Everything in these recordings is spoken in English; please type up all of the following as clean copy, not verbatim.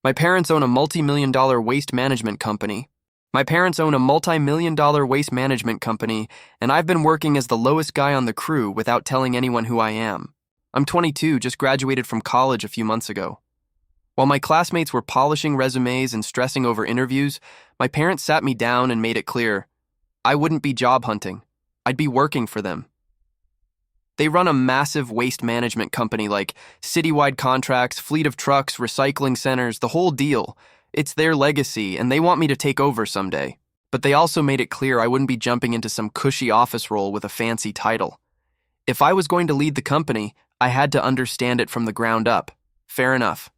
My parents own a multi-million dollar waste management company. My parents own a multi-million dollar waste management company, and I've been working as the lowest guy on the crew without telling anyone who I am. I'm 22, just graduated from college a few months ago. While my classmates were polishing resumes and stressing over interviews, my parents sat me down and made it clear I wouldn't be job hunting. I'd be working for them. They run a massive waste management company like citywide contracts, fleet of trucks, recycling centers, the whole deal. It's their legacy, and they want me to take over someday. But they also made it clear I wouldn't be jumping into some cushy office role with a fancy title. If I was going to lead the company, I had to understand it from the ground up. Fair enough.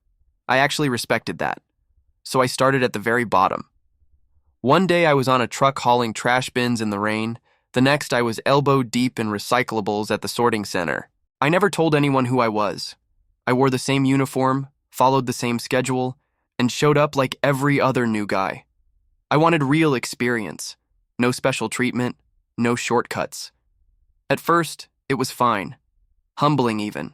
I actually respected that. So I started at the very bottom. One day I was on a truck hauling trash bins in the rain. The next, I was elbow deep in recyclables at the sorting center. I never told anyone who I was. I wore the same uniform, followed the same schedule, and showed up like every other new guy. I wanted real experience. No special treatment, no shortcuts. At first, it was fine. Humbling even.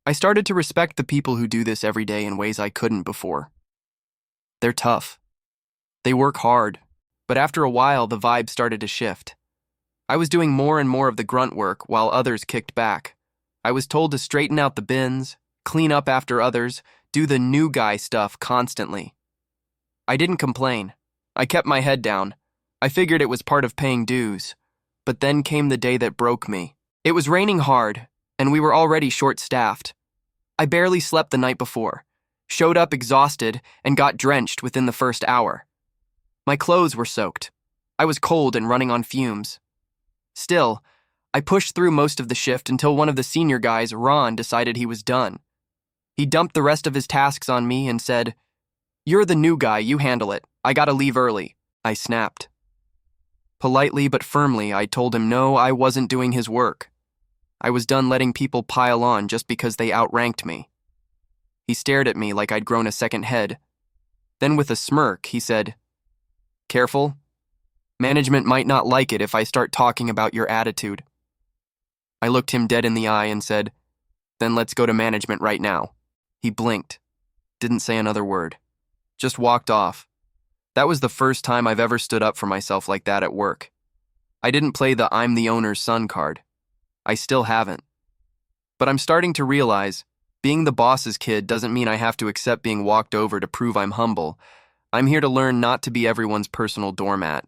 I started to respect the people who do this every day in ways I couldn't before. They're tough. They work hard, but after a while, the vibe started to shift. I was doing more and more of the grunt work while others kicked back. I was told to straighten out the bins, clean up after others, do the new guy stuff constantly. I didn't complain. I kept my head down. I figured it was part of paying dues. But then came the day that broke me. It was raining hard, and we were already short-staffed. I barely slept the night before, showed up exhausted, and got drenched within the first hour. My clothes were soaked. I was cold and running on fumes. Still, I pushed through most of the shift until one of the senior guys, Ron, decided he was done. He dumped the rest of his tasks on me and said, "You're the new guy, you handle it. I gotta leave early." I snapped. Politely but firmly, I told him no, I wasn't doing his work. I was done letting people pile on just because they outranked me. He stared at me like I'd grown a second head. Then with a smirk, he said, "Careful. Management might not like it if I start talking about your attitude." I looked him dead in the eye and said, "Then let's go to management right now." He blinked, didn't say another word, just walked off. That was the first time I've ever stood up for myself like that at work. I didn't play the "I'm the owner's son" card. I still haven't. But I'm starting to realize, being the boss's kid doesn't mean I have to accept being walked over to prove I'm humble. I'm here to learn not to be everyone's personal doormat.